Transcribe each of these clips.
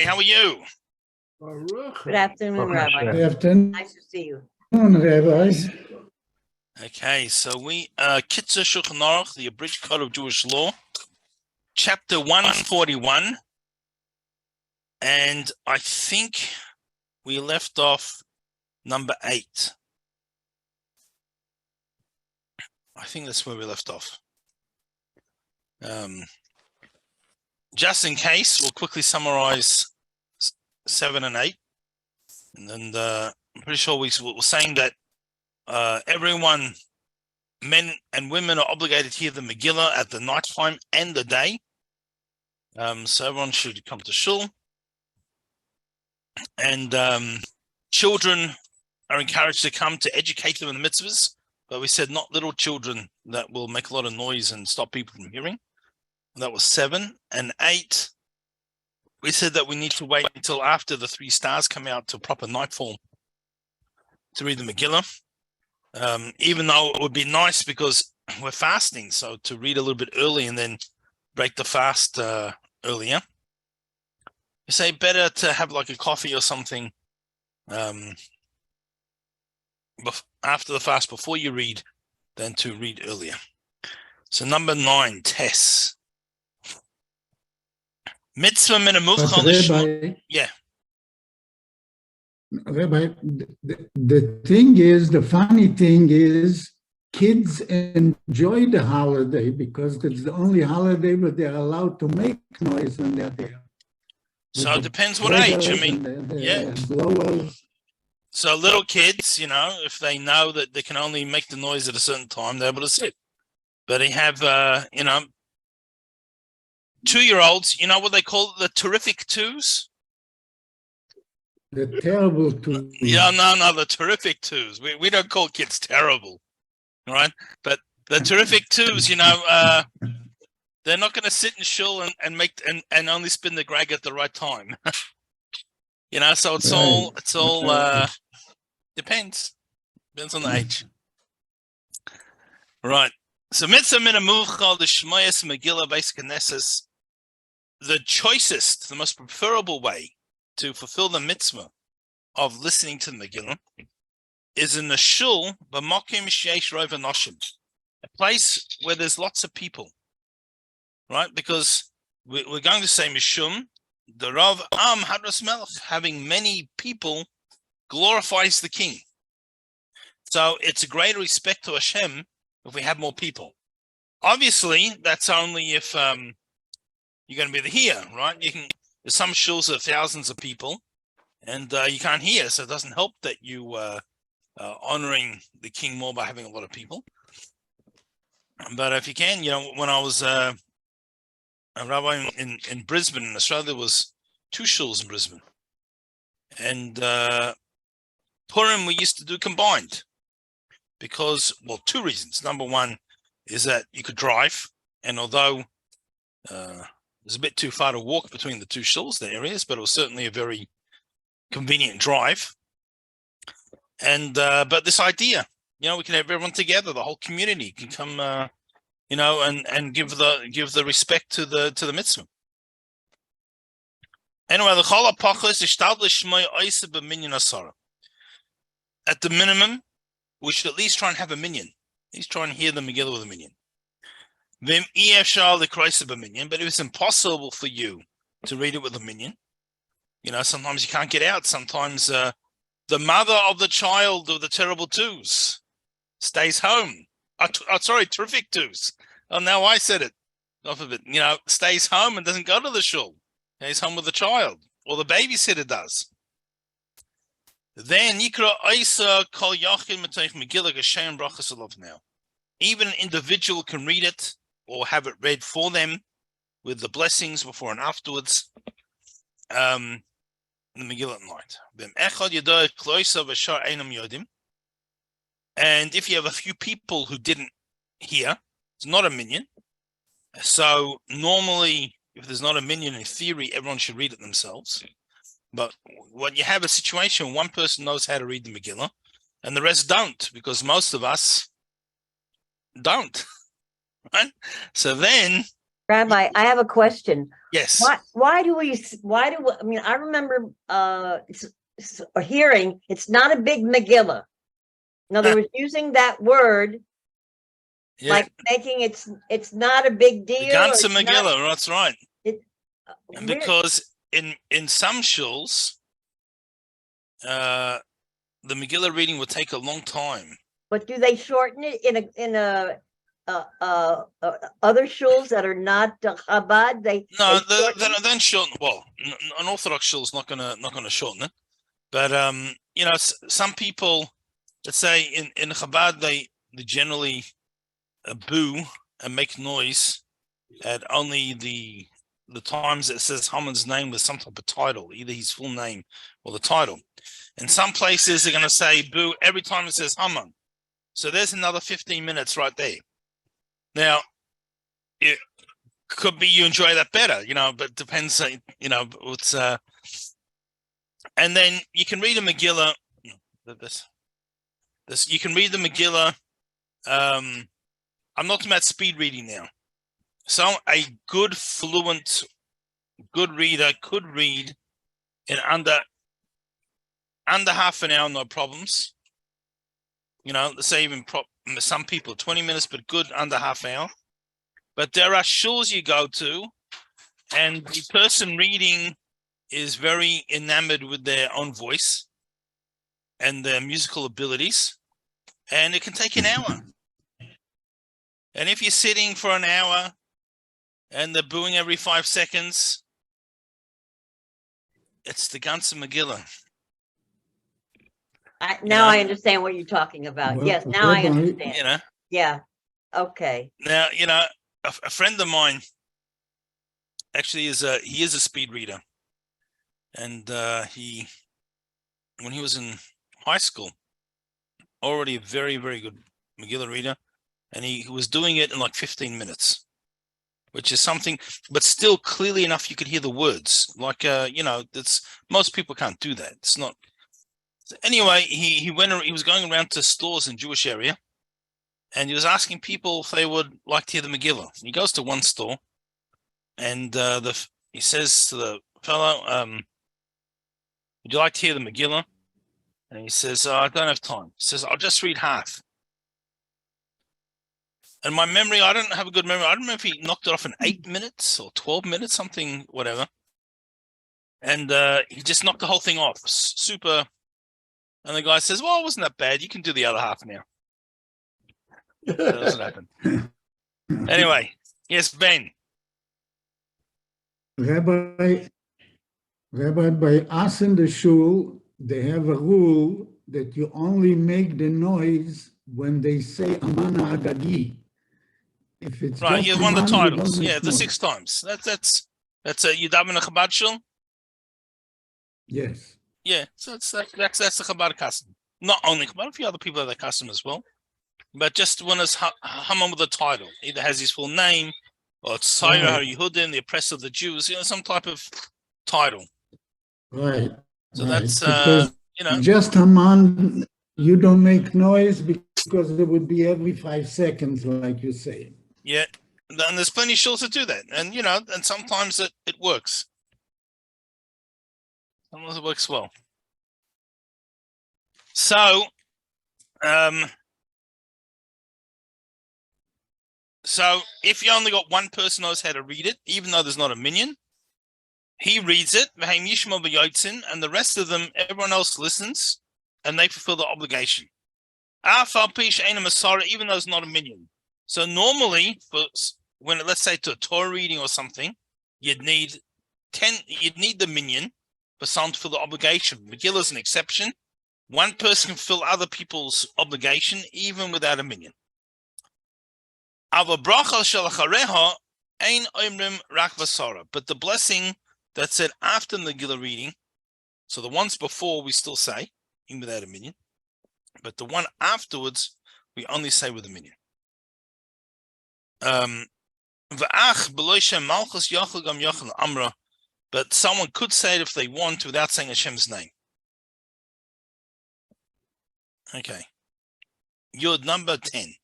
How are you? Good afternoon, Rabbi. Good afternoon, Nice to see you. rabbis. Okay, so we Kitzur Shulchan Aruch, the abridged code of Jewish law, chapter 141, and I think we left off number 8. I think that's where we left off. Just in case, we'll quickly summarize 7 and 8, and then I'm pretty sure we were saying that everyone, men and women, are obligated to hear the Megillah at the night time and the day. So everyone should come to shul. And children are encouraged to come to educate them in the mitzvahs. But we said not little children that will make a lot of noise and stop people from hearing. That was 7. And 8, we said that we need to wait until after the 3 stars come out to proper nightfall to read the Megillah. Even though it would be nice because we're fasting, so to read a little bit early and then break the fast earlier. You say better to have like a coffee or something after the fast before you read than to read earlier. So number 9, Tess. Mitzvah min Rabbi, yeah. Rabbi, the thing is, the funny thing is, kids enjoy the holiday because it's the only holiday where they're allowed to make noise when they're there. So it depends what age. I mean, yeah. Blowers. So little kids, if they know that they can only make the noise at a certain time, they're able to sit. But they have, 2-year-olds, what they call the terrific twos? The terrible two. Yeah, no, the terrific twos. We don't call kids terrible, right? But the terrific twos, they're not going to sit in shul and make and only spin the grag at the right time. So it's all depends on the age. Right. So mitzvah min hamuchal the shmoyes Megillah basic Knesses, the choicest, the most preferable way to fulfill the mitzvah of listening to the Megillah is in the shul, b'makom sheish rov anoshim, a place where there's lots of people, right? Because we're going to say mishum, the Rav Am Hadras Melech, having many people glorifies the king. So it's a greater respect to Hashem if we have more people. Obviously, that's only if you're going to be here, right? There's some shuls that are thousands of people, and you can't hear, so it doesn't help that you honoring the king more by having a lot of people. But if you can, when I was a rabbi in Brisbane, in Australia, there was 2 shuls in Brisbane, and Purim we used to do combined because, 2 reasons. Number one is that you could drive, and although it's a bit too far to walk between the 2 shuls, the areas, but it was certainly a very convenient drive. And but this idea, we can have everyone together, the whole community can come, and give the respect to the mitzvah. Anyway, the chala pachos ishtadlish shmoi oisa b'minyan asara. At the minimum, we should at least try and have a minyan. At least try and hear the Megillah with a minyan. But if it's impossible for you to read it with a minyan, sometimes you can't get out. Sometimes the mother of the child of the terrible twos stays home. Terrific twos. Oh, now I said it. Off of it. Stays home and doesn't go to the shul. Stays home with the child, or the babysitter does. Then Yikra Isa Kol Yachin Metoich Megillah Geshem Brachas Alav now. Even an individual can read it or have it read for them with the blessings before and afterwards. In the Megillah at night. And if you have a few people who didn't hear, it's not a minyan. So normally, if there's not a minyan, in theory, everyone should read it themselves. But when you have a situation, one person knows how to read the Megillah, and the rest don't, because most of us don't. Right? So then, Rabbi, I have a question. Yes. Why do I mean, I remember hearing it's not a big Megillah. In other words, using that word, Yeah. like making it's not a big deal. The ganze Megillah, that's right. And Where- because in some shuls, the Megillah reading would take a long time. But do they shorten it in a other shuls that are not Chabad? No, they shorten it? then shorten. Well, an Orthodox shul is not gonna shorten it. But you know, some people, let's say in Chabad, they generally boo and make noise at only the times it says Haman's name with some type of title, either his full name or the title. In some places, they're going to say boo every time it says Haman. So there's another 15 minutes right there. Now, it could be you enjoy that better, you know, but depends, you know, it's and then you can read a Megillah. This you can read the Megillah. I'm not talking about speed reading now. So a good, fluent, good reader could read in under half an hour, no problems. You know, let's say even some people 20 minutes, but good under half an hour. But there are shuls you go to, and the person reading is very enamored with their own voice and their musical abilities, and it can take an hour. And if you're sitting for an hour and they're booing every 5 seconds, it's the ganze Megillah. Now I understand what you're talking about. Well, yes, now I Rabbi, understand. You know. Yeah. Okay. Now, you know, a friend of mine actually he is a speed reader, and when he was in high school, already a very, very good Megillah reader, and he was doing it in like 15 minutes, which is something, but still clearly enough you could hear the words. Like, you know, that's most people can't do that. It's not. Anyway, he was going around to stores in Jewish area, and he was asking people if they would like to hear the Megillah. He goes to one store, and he says to the fellow, would you like to hear the Megillah? And he says, I don't have time. He says, I'll just read half. And my memory, I don't have a good memory. I don't remember if he knocked it off in 8 minutes or 12 minutes, something, whatever. And he just knocked the whole thing off. Super. And the guy says, well, it wasn't that bad. You can do the other half now. That doesn't happen. Anyway, yes, Ben. Rabbi, by us in the shul, they have a rule that you only make the noise when they say Amana Agagi. If it's Right, just he won the Aman, you titles. don't make Yeah, the noise. 6 times. That's you daven a Chabad shul? Yes. Yeah, so that's the Chabad custom. Not only Chabad, a few other people have that custom as well. But just when it's Haman with a title, either has his full name or it's Tzayir HaYehudim, the oppressor of the Jews, you know, some type of title. Right. So right. that's Because you know, just Haman, you don't make noise because it would be every 5 seconds, like you say. yeah. And there's plenty of shuls that do that, and you know, and sometimes it works. Sometimes it works well. So, so if you only got one person knows how to read it, even though there's not a minion, he reads it, and the rest of them, everyone else listens, and they fulfill the obligation. Even though it's not a minion. So normally, when let's say to a Torah reading or something, you'd need the minion for someone to fulfill the obligation. Megillah is an exception. One person can fulfill other people's obligation even without a minion. But the blessing that said after the Megillah reading, so the ones before we still say, even without a minion, but the one afterwards we only say with a minion. But someone could say it if they want without saying Hashem's name. Okay. Yud number 10.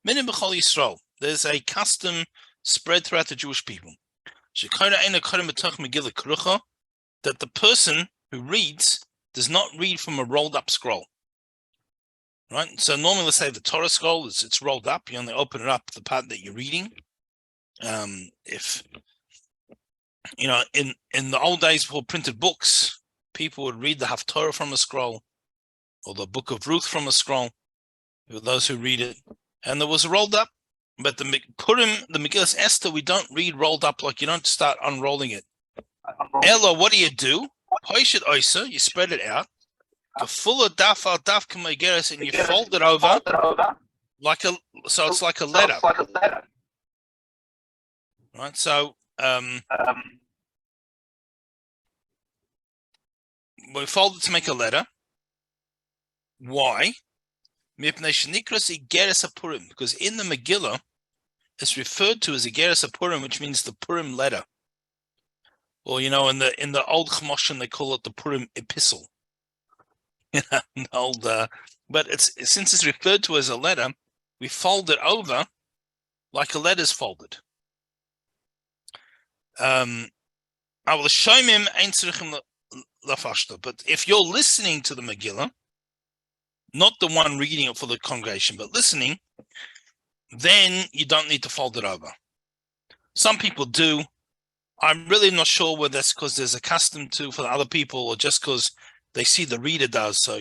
Minim b'chol Yisrael. There's a custom spread throughout the Jewish people. that the person who reads does not read from a rolled up scroll. Right? So normally, let's say the Torah scroll, it's rolled up. You only open it up, the part that you're reading. If, in the old days before printed books, people would read the Haftorah from a scroll, or the Book of Ruth from a scroll, for those who read it. And there was rolled up. But the Purim, the Megillas Esther, we don't read rolled up, like you don't start unrolling it. Ella, what do? You spread it out. Full of daf al daf k'megeres, and you fold it over so it's like a letter. Right, so we fold it to make a letter. Why? Because in the Megillah, it's referred to as a Igeres HaPurim, which means the Purim letter. Or in the old Chumoshin, they call it the Purim epistle. But since it's referred to as a letter, we fold it over like a letter's folded. But if you're listening to the Megillah, not the one reading it for the congregation, but listening, then you don't need to fold it over. Some people do. I'm really not sure whether that's because there's a custom to for the other people, or just because they see the reader does, so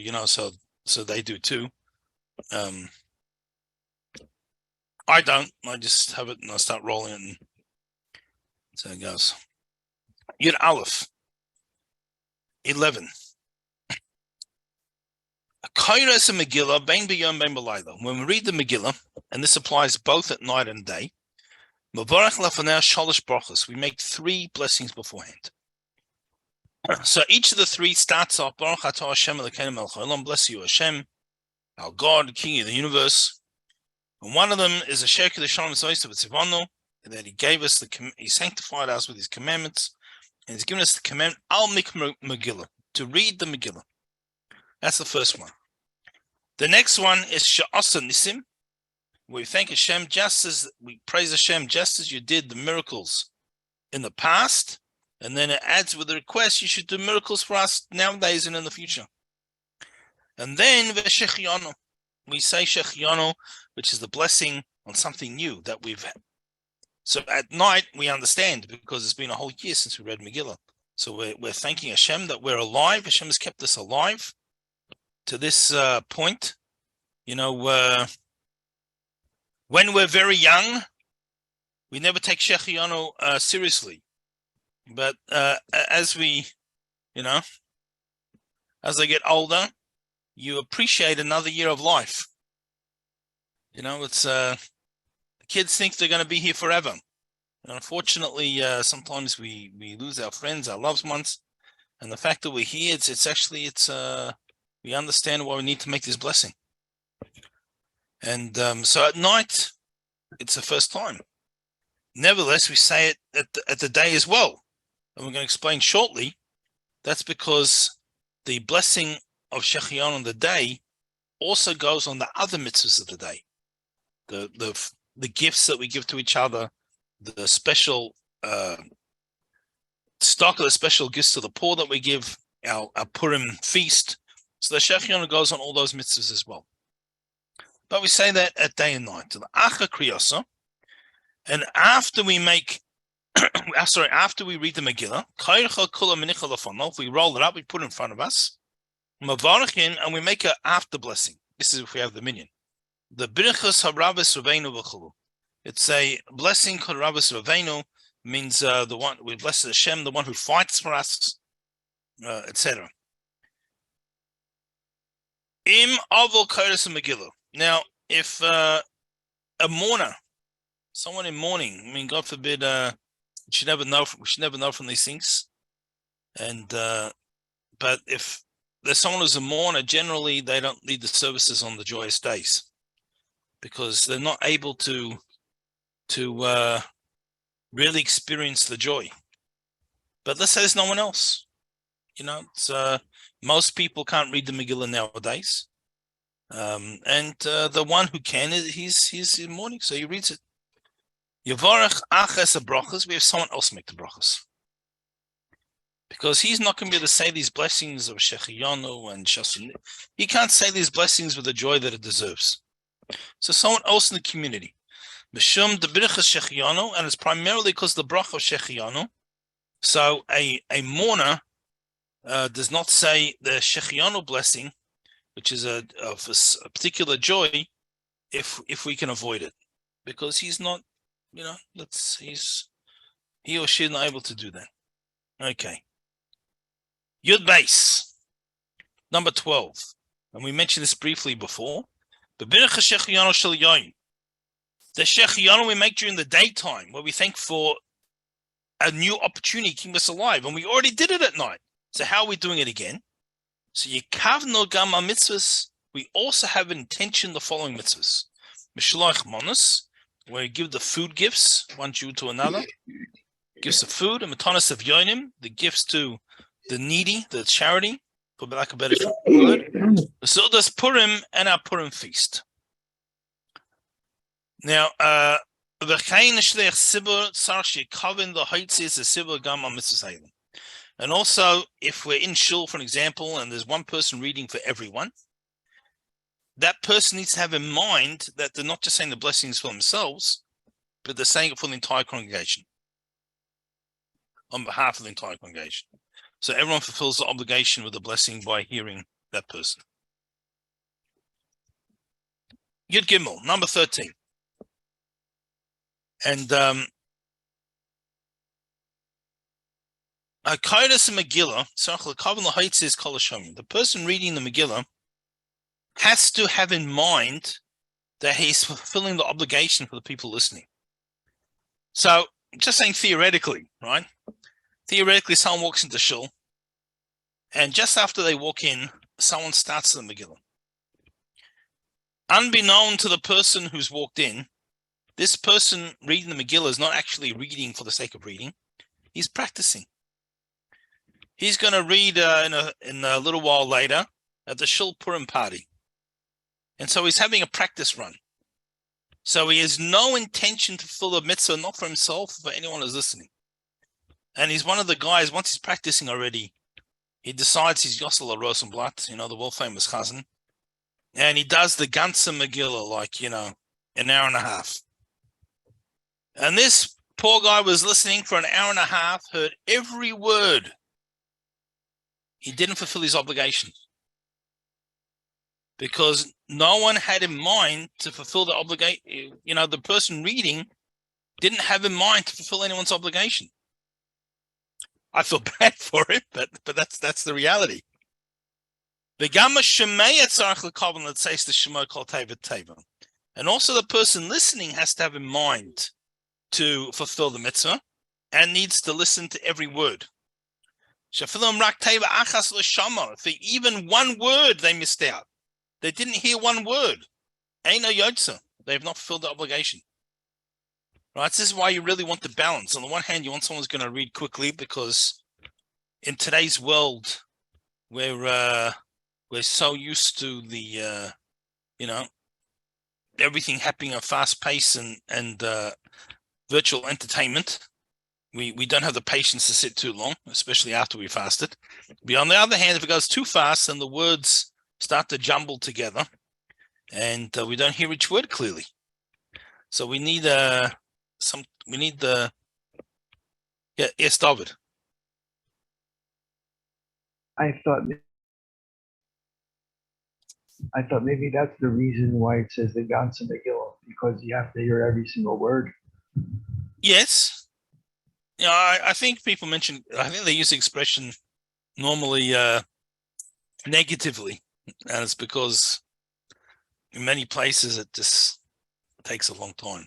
so they do too. I don't. I just have it and I start rolling it, and so it goes. Yud Aleph 11. Kairas and Megillah, bein b'yom bein b'layla. When we read the Megillah, and this applies both at night and day, Mavarach lafanei shalosh brachos. We make 3 blessings beforehand. So each of the 3 starts off, Baruch atah Hashem Elokeinu melech haolam, bless you Hashem, our God, King of the universe. And one of them is a sheker the shalom zoyis v'tzivanu, that He gave us He sanctified us with His commandments, and He's given us the commandment al mikra Megillah, to read the Megillah. That's the first one. The next one is she'asa nisim. We thank Hashem we praise Hashem just as you did the miracles in the past, and then it adds with the request you should do miracles for us nowadays and in the future. And then v'shechianu, we say shechianu, which is the blessing on something new that we've had. So at night we understand, because it's been a whole year since we read Megillah. So we're thanking Hashem that we're alive. Hashem has kept us alive to this point. When we're very young, we never take Shechianu seriously. But as we, as I get older, you appreciate another year of life. It's the kids think they're going to be here forever. And unfortunately, sometimes we lose our friends, our loved ones, and the fact that we're here, it's we understand why we need to make this blessing. And so at night, it's the first time. Nevertheless, we say it at the day as well. And we're going to explain shortly. That's because the blessing of Shechianu on the day also goes on the other mitzvahs of the day. The gifts that we give to each other, the special stock of the special gifts to the poor that we give, our Purim feast. So the Shechianu goes on all those mitzvahs as well. But we say that at day and night. To the Acha Kriyasa, and after we make, after we read the Megillah, we roll it up, we put it in front of us, and we make an after blessing. This is if we have the minyan. The Birchas Harabas Raveinu v'chulu. It's a blessing called Rabas Raveinu, means the one we bless Hashem, the one who fights for us, etc. Im avol kairas Megillah. Now, if a mourner, someone in mourning, God forbid, we should never know from these things. And but if there's someone who's a mourner, generally they don't lead the services on the joyous days, because they're not able to really experience the joy. But let's say there's no one else. It's, most people can't read the Megillah nowadays. And the one who can, he's in mourning, so he reads it. Yavarach Aches brachas, we have someone else make the brachas. Because he's not going to be able to say these blessings of Shechiyanu and Shasun. He can't say these blessings with the joy that it deserves. So someone else in the community. Mishum the Birchas Shechiyanu, and it's primarily because of the bracha of Shechiyanu. So a mourner does not say the Shechiyanu blessing, which is a particular joy, if we can avoid it, because he's not, he or she is not able to do that. Okay. Yud base, number 12, and we mentioned this briefly before. The Birchas Shechiyanu shel Yoyin. The Shechiyanu we make during the daytime, where we thank for a new opportunity keeping us alive, and we already did it at night. So how are we doing it again? So Yikavno Gam mitzvahs, we also have an intention the following mitzvahs. Mishloach Monos, where we give the food gifts, one Jew to another, gifts of food, and Matanas of Yonim, the gifts to the needy, the charity, for lack of a better word. The Sudas Purim and our Purim feast. Now, and also, if we're in shul, for example, and there's one person reading for everyone, that person needs to have in mind that they're not just saying the blessings for themselves, but they're saying it for the entire congregation, on behalf of the entire congregation. So everyone fulfills the obligation with the blessing by hearing that person. Yud Gimel, number 13. And Kaidas and Megillah, the person reading the Megillah has to have in mind that he's fulfilling the obligation for the people listening. So, just saying theoretically, right? Theoretically, someone walks into shul, and just after they walk in, someone starts the Megillah. Unbeknown to the person who's walked in, this person reading the Megillah is not actually reading for the sake of reading. He's practicing. He's going to read in a little while later at the Shul Purim party. And so he's having a practice run. So he has no intention to fulfill the mitzvah, not for himself, but for anyone who's listening. And he's one of the guys, once he's practicing already, he decides he's Yossel Rosenblatt, the world-famous chazan. And he does the ganze Megillah, an hour and a half. And this poor guy was listening for an hour and a half, heard every word. He didn't fulfill his obligation because no one had in mind to fulfill the obligation. The person reading didn't have in mind to fulfill anyone's obligation. I feel bad for it, but that's the reality. And also the person listening has to have in mind to fulfill the mitzvah and needs to listen to every word. For even one word they missed out. They didn't hear one word. They have not fulfilled the obligation. Right? This is why you really want the balance. On the one hand, you want someone who's going to read quickly, because in today's world, we're so used to the everything happening at a fast pace and virtual entertainment. We don't have the patience to sit too long, especially after we fasted. But on the other hand, if it goes too fast, then the words start to jumble together, and we don't hear each word clearly. So we need yes, David. I thought maybe that's the reason why it says the ganze Megillah, because you have to hear every single word. Yes. I think people mention, I think they use the expression normally negatively, and it's because in many places it just takes a long time.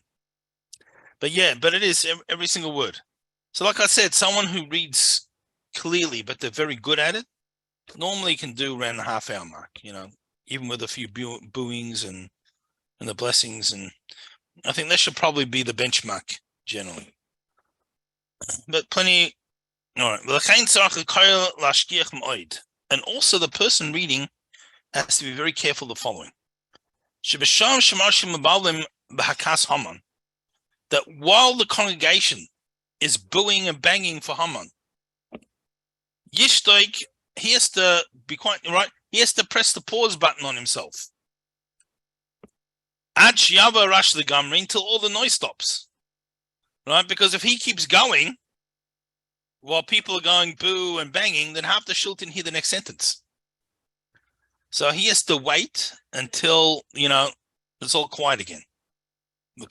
But it is every single word. So like I said, someone who reads clearly, but they're very good at it, normally can do around the half-hour mark, even with a few booings and the blessings. And I think that should probably be the benchmark generally. But plenty, all right. And also the person reading has to be very careful of the following. that while the congregation is booing and banging for Haman, Yitzchok, he has to be quite right. He has to press the pause button on himself. Ad Shiava Rash the Gamri until all the noise stops. Right? Because if he keeps going while people are going boo and banging, then half the shul didn't hear the next sentence. So he has to wait until, it's all quiet again. In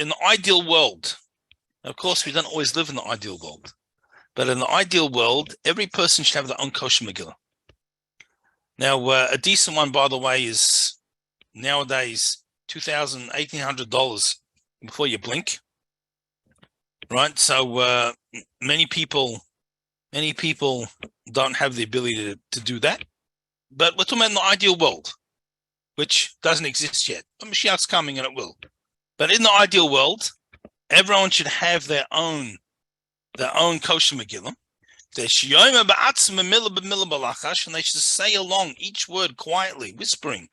the ideal world, of course, we don't always live in the ideal world, but in the ideal world, every person should have their own kosher Megillah. Now, a decent one, by the way, is nowadays $2,000, $1,800 before you blink, right? So many people don't have the ability to do that, but we're talking about in the ideal world, which doesn't exist yet. Mashiach's coming and it will. But in the ideal world, everyone should have their own kosher Megillah. And they should say along each word quietly, whispering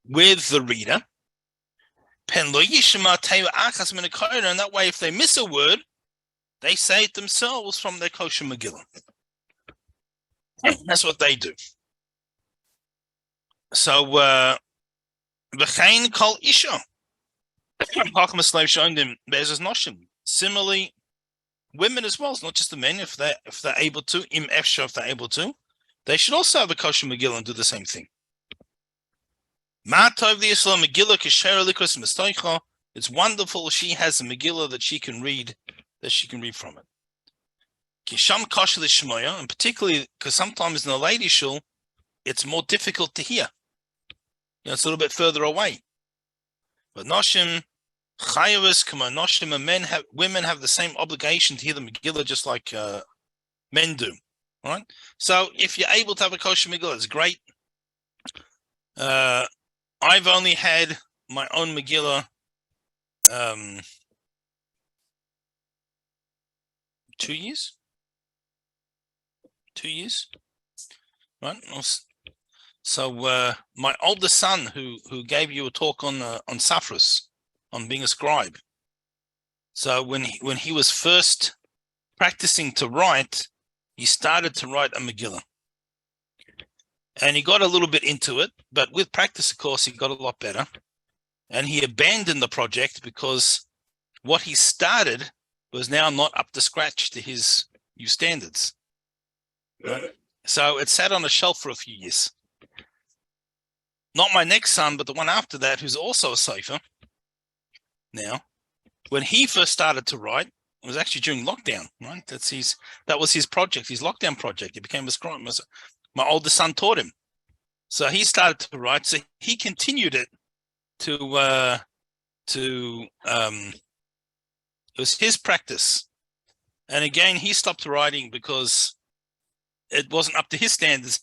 with the reader. And that way, if they miss a word, they say it themselves from their kosher Megillah. That's what they do. So, v'chein kol isha. Similarly, women as well. It's not just the men. If they're able to, if they're able to, they should also have a kosher Megillah and do the same thing. It's wonderful she has a Megillah that she can read from it. And particularly because sometimes in the lady shul, it's more difficult to hear. It's a little bit further away. But Noshim, Chayavas, Noshim, and women have the same obligation to hear the Megillah just like men do. All right? So if you're able to have a kosher Megillah, it's great. I've only had my own Megillah 2 years. 2 years, right? So my older son, who gave you a talk on Safras, on being a scribe. So when he was first practicing to write, he started to write a Megillah. And he got a little bit into it, but with practice, of course, he got a lot better. And he abandoned the project because what he started was now not up to scratch to his new standards. Right? So it sat on a shelf for a few years. Not my next son, but the one after that, who's also a sefer. Now, when he first started to write, it was actually during lockdown, right? That was his project, his lockdown project. He became a scribe. My oldest son taught him. So he started to write. So he continued it it was his practice. And again, he stopped writing because it wasn't up to his standards.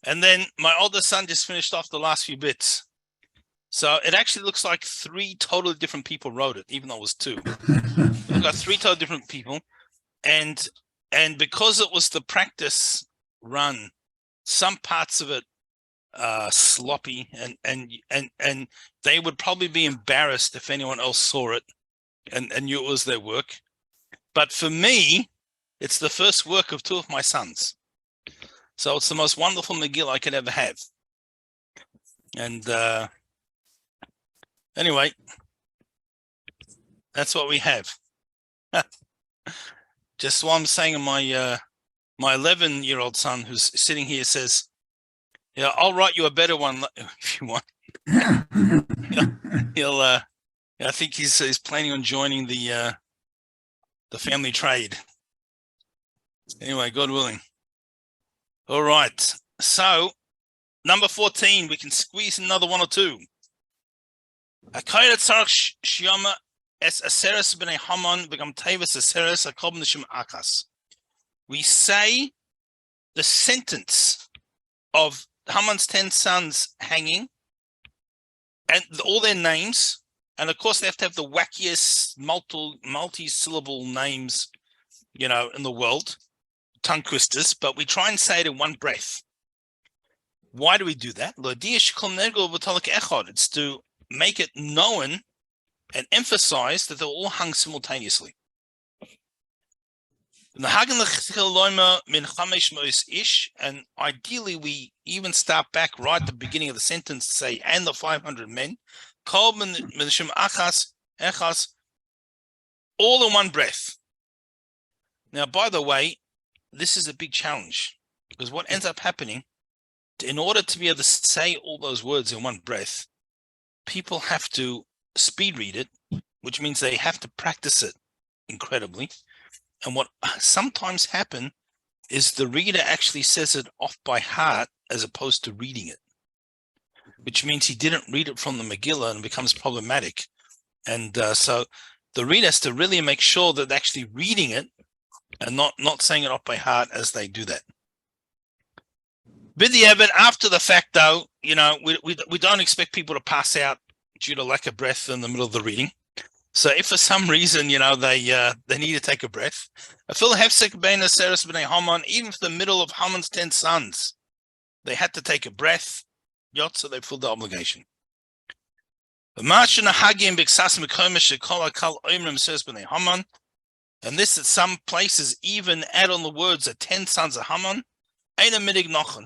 And then my oldest son just finished off the last few bits. So it actually looks like 3 totally different people wrote it, even though it was 2. We've got 3 totally different people. And because it was the practice run, some parts of it sloppy, and they would probably be embarrassed if anyone else saw it and knew it was their work. But for me, it's the first work of 2 of my sons. So it's the most wonderful Megillah I could ever have. And anyway, that's what we have. Just what I'm saying, my 11-year-old son who's sitting here says, "Yeah, I'll write you a better one if you want." He'll I think he's planning on joining the family trade. Anyway, God willing. All right. So number 14, we can squeeze another 1 or 2. We say the sentence of Haman's 10 sons hanging and all their names. And of course, they have to have the wackiest multi-syllable names, in the world, tongue twisters, but we try and say it in one breath. Why do we do that? It's to make it known and emphasize that they're all hung simultaneously. And ideally, we even start back right at the beginning of the sentence to say, and the 500 men, all in one breath. Now, by the way, this is a big challenge, because what ends up happening, in order to be able to say all those words in one breath, people have to speed read it, which means they have to practice it incredibly. And what sometimes happens is the reader actually says it off by heart as opposed to reading it, which means he didn't read it from the Megillah and becomes problematic. And so the reader has to really make sure that they're actually reading it and not saying it off by heart as they do that. But after the fact, though, we don't expect people to pass out due to lack of breath in the middle of the reading. So if for some reason, they need to take a breath, even for the middle of Haman's 10 sons, they had to take a breath, so they fulfilled the obligation. And this at some places even add on the words the 10 sons of Haman.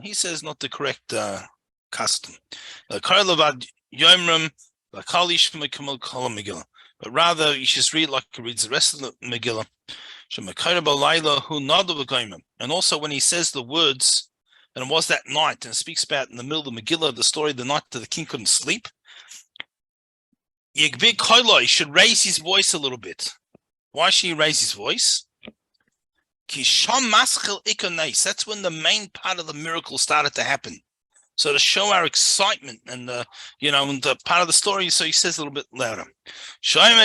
He says not the correct custom. But rather, you should read like he reads the rest of the Megillah. And also when he says the words, and it was that night, and speaks about in the middle of the Megillah, the story of the night that the king couldn't sleep, he should raise his voice a little bit. Why should he raise his voice? That's when the main part of the miracle started to happen. So to show our excitement and the part of the story, so he says a little bit louder. And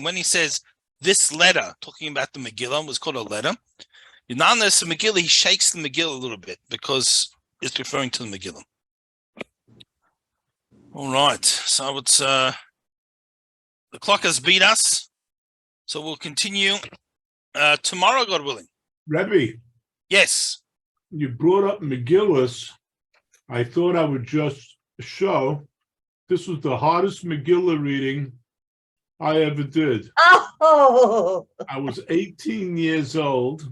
when he says this letter, talking about the Megillah, was called a letter. There's the Megillah, he shakes the Megillah a little bit because it's referring to the Megillah. All right, so it's the clock has beat us, so we'll continue tomorrow, God willing. Rebbe. Yes. You brought up Megillus. I thought I would just show this was the hardest Megillah reading I ever did. Oh, I was 18 years old.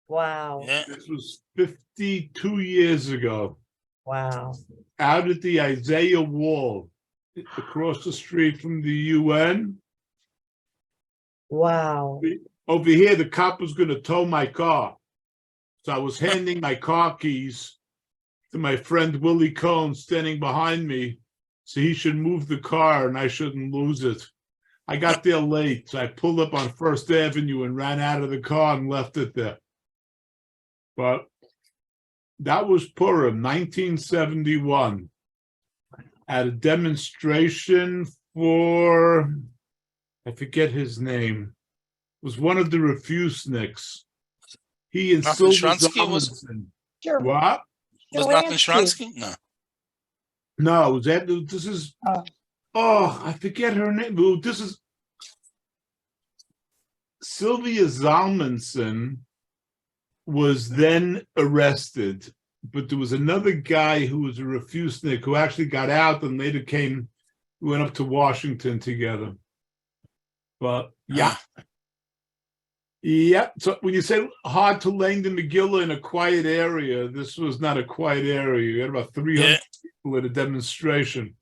wow. Yeah. This was 52 years ago. Wow. Out at the Isaiah Wall, across the street from the UN. Wow. Over here, the cop was going to tow my car. So I was handing my car keys to my friend Willie Cohn standing behind me. So he should move the car and I shouldn't lose it. I got there late. So I pulled up on First Avenue and ran out of the car and left it there. But that was Purim, 1971, at a demonstration for, I forget his name. It was one of the refuseniks. He and Nathan Sylvia Shransky was- Zalmanson. Sure. What? Was Nathan Shransky? No. No, was that this is I forget her name. Well, this is Sylvia Zalmanson was then arrested, but there was another guy who was a refusenik who actually got out and later went up to Washington together. But yeah. Yeah, so when you say hard to learn the Megillah in a quiet area, this was not a quiet area. You had about 300 people at a demonstration.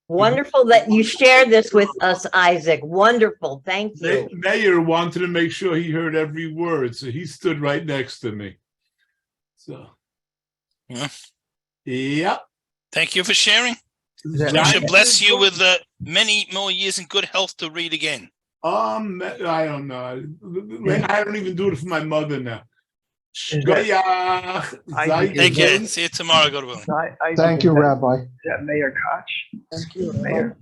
Wonderful that you shared this with us, Isaac. Wonderful. Thank you. Mayor wanted to make sure he heard every word, so he stood right next to me. So, yeah. Thank you for sharing. That should bless you with many more years in good health to read again. I don't know. I don't even do it for my mother now. Take care. See you tomorrow, God willing. Thank you, Rabbi. Is that Mayor Koch? Thank you, Mayor.